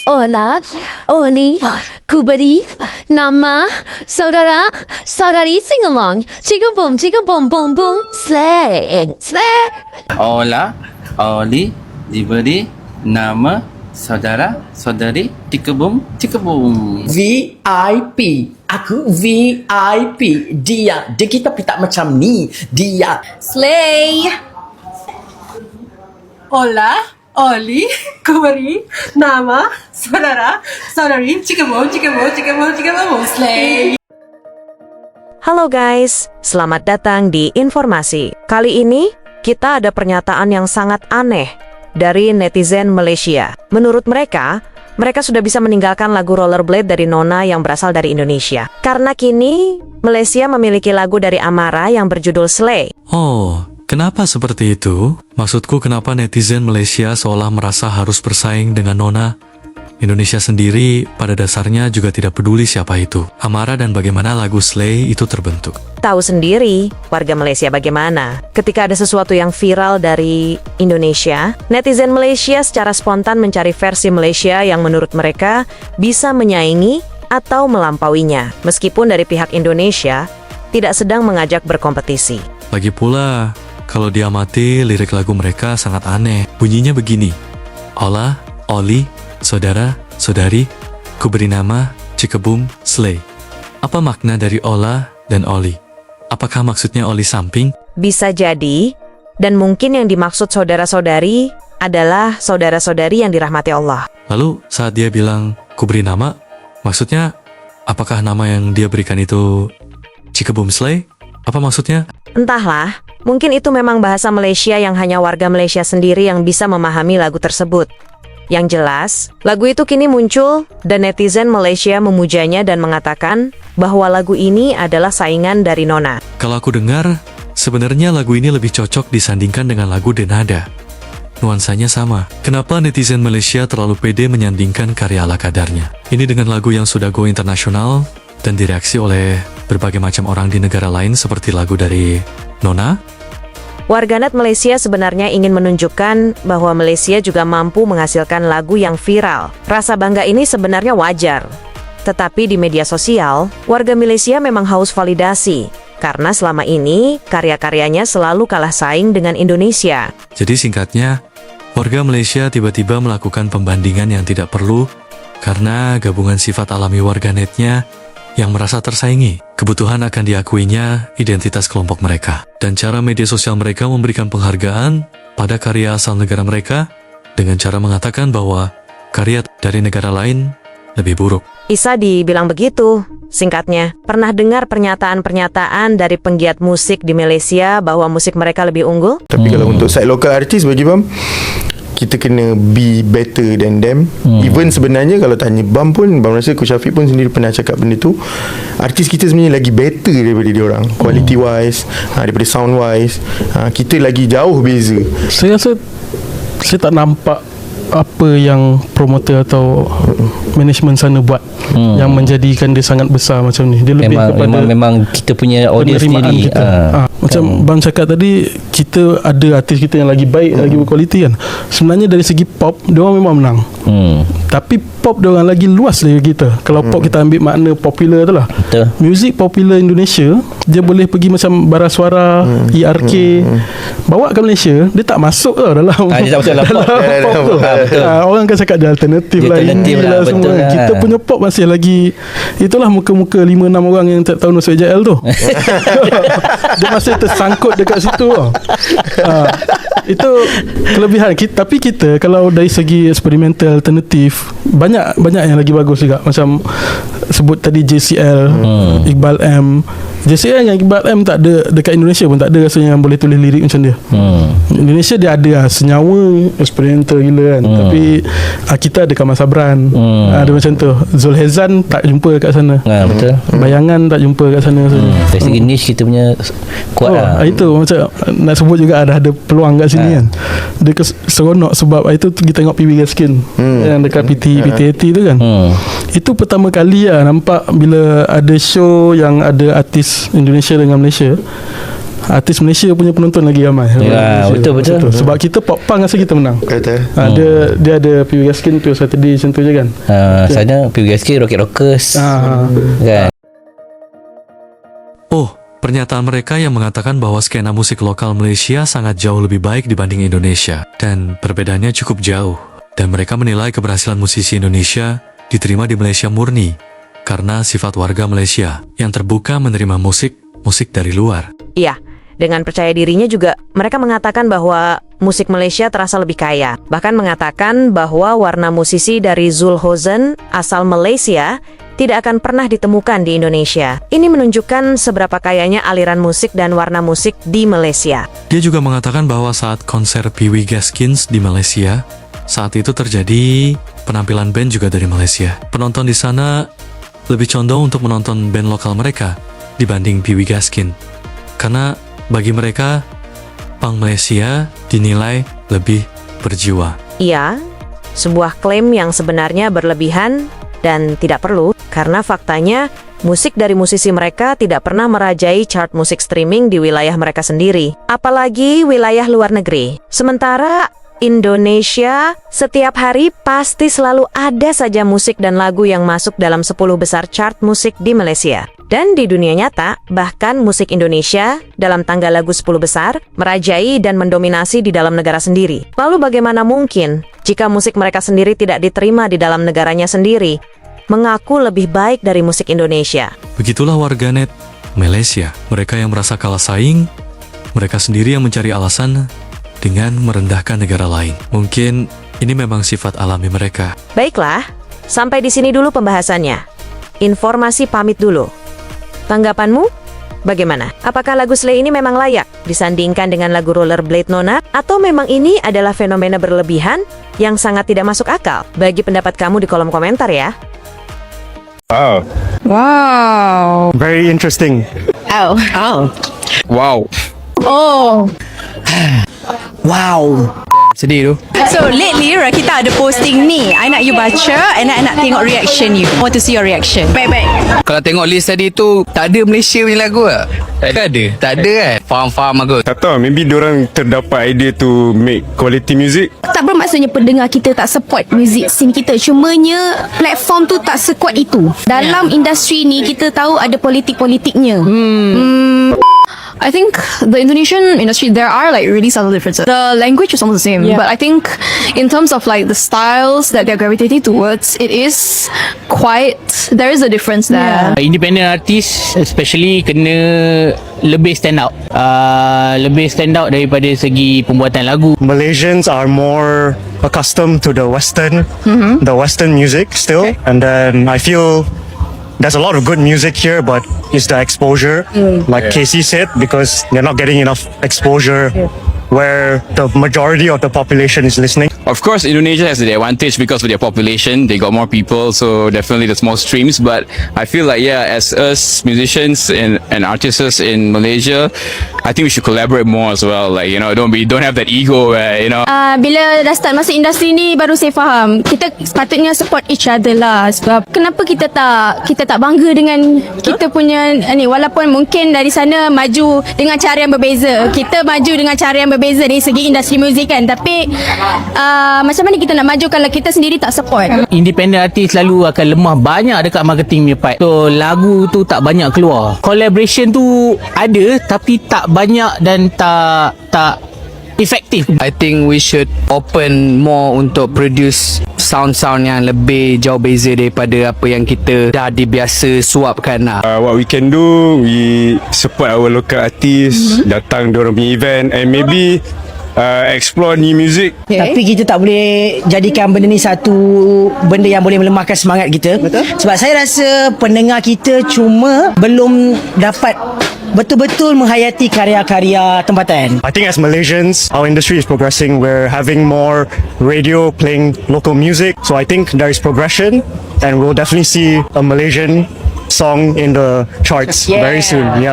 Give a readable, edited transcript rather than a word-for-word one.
Hola, Oli, Kubari, Nama, Saudara, Saudari, sing along. Chicka boom, boom, boom, slay, slay. Hola, Oli, diberi nama saudara, saudari, tikebum. VIP. Aku VIP. Dia kita tak macam ni. Dia. Slay. Hola, Oli, Kubari, Nama, Saudara, Saudari, Chickaboom, slay. Halo guys, selamat datang di Informasi. Kali ini kita ada pernyataan yang sangat aneh dari netizen Malaysia. Menurut mereka sudah bisa meninggalkan lagu Rollerblade dari Nona yang berasal dari Indonesia. Karena kini Malaysia memiliki lagu dari Amara yang berjudul Slay. Oh, kenapa seperti itu? Maksudku kenapa netizen Malaysia seolah merasa harus bersaing dengan Nona? Indonesia sendiri pada dasarnya juga tidak peduli siapa itu Amara dan bagaimana lagu Slay itu terbentuk. Tahu sendiri warga Malaysia bagaimana. Ketika ada sesuatu yang viral dari Indonesia, netizen Malaysia secara spontan mencari versi Malaysia yang menurut mereka bisa menyaingi atau melampauinya. Meskipun dari pihak Indonesia tidak sedang mengajak berkompetisi. Lagi pula, kalau diamati lirik lagu mereka sangat aneh. Bunyinya begini. Hola, Oli, saudara, saudari, ku beri nama Cikebum Slay. Apa makna dari Ola dan Oli? Apakah maksudnya Oli samping? Bisa jadi, dan mungkin yang dimaksud saudara-saudari adalah saudara-saudari yang dirahmati Allah. Lalu saat dia bilang ku beri nama, maksudnya apakah nama yang dia berikan itu Cikebum Slay? Apa maksudnya? Entahlah, mungkin itu memang bahasa Malaysia yang hanya warga Malaysia sendiri yang bisa memahami lagu tersebut. Yang jelas, lagu itu kini muncul dan netizen Malaysia memujanya dan mengatakan bahwa lagu ini adalah saingan dari Nona. Kalau aku dengar, sebenarnya lagu ini lebih cocok disandingkan dengan lagu Denada. Nuansanya sama. Kenapa netizen Malaysia terlalu pede menyandingkan karya ala kadarnya? Ini dengan lagu yang sudah go internasional dan direaksi oleh berbagai macam orang di negara lain seperti lagu dari Nona? Warganet Malaysia sebenarnya ingin menunjukkan bahwa Malaysia juga mampu menghasilkan lagu yang viral. Rasa bangga ini sebenarnya wajar. Tetapi di media sosial, warga Malaysia memang haus validasi. Karena selama ini, karya-karyanya selalu kalah saing dengan Indonesia. Jadi singkatnya, warga Malaysia tiba-tiba melakukan pembandingan yang tidak perlu karena gabungan sifat alami warganetnya yang merasa tersaingi. Kebutuhan akan diakuinya identitas kelompok mereka. Dan cara media sosial mereka memberikan penghargaan pada karya asal negara mereka dengan cara mengatakan bahwa karya dari negara lain lebih buruk. Bisa dibilang begitu. Singkatnya, pernah dengar pernyataan-pernyataan dari penggiat musik di Malaysia bahwa musik mereka lebih unggul? Tapi kalau untuk side local artis bagi Bam, kita kena be better than them. Even sebenarnya kalau tanya Bam pun, Bam rasa Coach Syafiq pun sendiri pernah cakap benda tu, artis kita sebenarnya lagi better daripada dia orang, quality wise, daripada sound wise, kita lagi jauh beza. Saya rasa saya tak nampak apa yang promoter atau management sana buat yang menjadikan dia sangat besar macam ni. Dia lebih kepada memang kita punya audience sendiri. Macam Bang cakap tadi, kita ada artis kita yang lagi baik, lagi berkualiti kan. Sebenarnya dari segi pop, dia orang memang menang. Tapi pop dia orang lagi luas dari kita. Kalau pop kita ambil makna popular tu lah. Betul. Muzik popular Indonesia, dia boleh pergi macam bara suara, ERK, bawa ke Malaysia, dia tak masuk tau dalam Dia tak masuk dalam pop tu. Orang kan cakap dia alternatif lah, indie lah, semua. betul. Kita punya pop masih lagi, itulah muka-muka 5-6 orang yang tak tahu masuk JL tu. Dia masih tersangkut dekat situ tau. Itu kelebihan kita. Tapi kita kalau dari segi eksperimental alternatif, banyak yang lagi bagus juga. Macam sebut tadi JCL, Iqbal M. JCL yang Iqbal M tak ada dekat Indonesia pun, tak ada rasanya yang boleh tulis lirik macam dia. Indonesia dia ada senyawa eksperimental gila kan. Tapi kita ada Kamal Sabran, ada macam tu. Zulhezan tak jumpa kat sana. Betul. Bayangan tak jumpa kat sana. Dari segi niche kita punya kuat lah. Itu macam nak sebut juga ada peluang kat sini kan. Dia seronok sebab itu kita tengok PB Gaskin yang dekat PTAT tu kan. Itu pertama kali lah nampak bila ada show yang ada artis Indonesia dengan Malaysia. artis Malaysia punya penonton lagi ramai. Ya, Malaysia. betul. Sebab kita pop punk rasa kita menang. Kata Dia ada PW Gaskin, PW Saturday macam tu je kan. Sana PUGSK Rocket Rockers kan. Oh, pernyataan mereka yang mengatakan bahwa skena musik lokal Malaysia sangat jauh lebih baik dibanding Indonesia, dan perbedaannya cukup jauh. Dan mereka menilai keberhasilan musisi Indonesia diterima di Malaysia murni karena sifat warga Malaysia yang terbuka menerima musik dari luar. Iya, dengan percaya dirinya juga mereka mengatakan bahwa musik Malaysia terasa lebih kaya. Bahkan mengatakan bahwa warna musisi dari Zulhozen asal Malaysia tidak akan pernah ditemukan di Indonesia. Ini menunjukkan seberapa kayanya aliran musik dan warna musik di Malaysia. Dia juga mengatakan bahwa saat konser PW Gaskins di Malaysia, saat itu terjadi penampilan band juga dari Malaysia. Penonton di sana lebih condong untuk menonton band lokal mereka dibanding PW Gaskin. Karena bagi mereka, punk Malaysia dinilai lebih berjiwa. Iya, sebuah klaim yang sebenarnya berlebihan dan tidak perlu, karena faktanya musik dari musisi mereka tidak pernah merajai chart musik streaming di wilayah mereka sendiri, apalagi wilayah luar negeri. Sementara Indonesia, setiap hari pasti selalu ada saja musik dan lagu yang masuk dalam 10 besar chart musik di Malaysia. Dan di dunia nyata, bahkan musik Indonesia dalam tangga lagu 10 besar merajai dan mendominasi di dalam negara sendiri. Lalu bagaimana mungkin jika musik mereka sendiri tidak diterima di dalam negaranya sendiri, mengaku lebih baik dari musik Indonesia? Begitulah warganet Malaysia. Mereka yang merasa kalah saing, mereka sendiri yang mencari alasan dengan merendahkan negara lain. Mungkin ini memang sifat alami mereka. Baiklah, sampai di sini dulu pembahasannya. Informasi pamit dulu. Tanggapanmu? Bagaimana? Apakah lagu Slay ini memang layak disandingkan dengan lagu Rollerblade Nona? Atau memang ini adalah fenomena berlebihan yang sangat tidak masuk akal? Bagi pendapat kamu di kolom komentar ya. Wow. Very interesting. Oh. Wow. Oh. Wow. Sedih tu. So lately Rakita ada posting ni. I nak you baca and I nak tengok reaction you. I want to see your reaction. Baik. Kalau tengok list tadi tu, tak ada Malaysia punya lagu tak? Tak ada. Tak ada kan? Faham aku. Tak tahu, maybe diorang terdapat idea to make quality music. Tak bermaksudnya pendengar kita tak support music scene kita. Cumanya platform tu tak sekuat itu. Dalam industri ni kita tahu ada politik-politiknya. I think the Indonesian industry, there are like really subtle differences. The language is almost the same, but I think in terms of like the styles that they're gravitating towards, there is a difference there. Independent artist especially kena lebih stand out. Lebih stand out daripada segi pembuatan lagu. Malaysians are more accustomed to the Western music still, and then I feel there's a lot of good music here, but it's the exposure, like Casey said, because they're not getting enough exposure where the majority of the population is listening. Of course, Indonesia has the advantage because of their population. They got more people, so definitely there's more streams. But I feel like, as us musicians and artists in Malaysia, I think we should collaborate more as well. Like, don't have that ego where, Bila dah start masuk industri ni baru saya faham kita sepatutnya support each other lah. Sebab kenapa kita tak bangga dengan kita punya ni, walaupun mungkin dari sana maju dengan cara yang berbeza, kita maju dengan cara yang berbeza dari segi industri muzik kan, tapi macam mana kita nak maju kalau kita sendiri tak support? Independent artist selalu akan lemah banyak dekat marketing punya part. So lagu tu tak banyak keluar. Collaboration tu ada tapi tak banyak dan tak efektif. I think we should open more untuk produce sound yang lebih jauh beza daripada apa yang kita dah dibiasa suapkan lah. What we can do, we support our local artists, datang diorang punya event, and maybe explore new music. Tapi kita tak boleh jadikan benda ni satu benda yang boleh melemahkan semangat kita. Betul. Sebab saya rasa pendengar kita cuma belum dapat betul-betul menghayati karya-karya tempatan. I think as Malaysians, our industry is progressing. We're having more radio playing local music. So I think there is progression, and we'll definitely see a Malaysian song in the charts very soon. Yeah.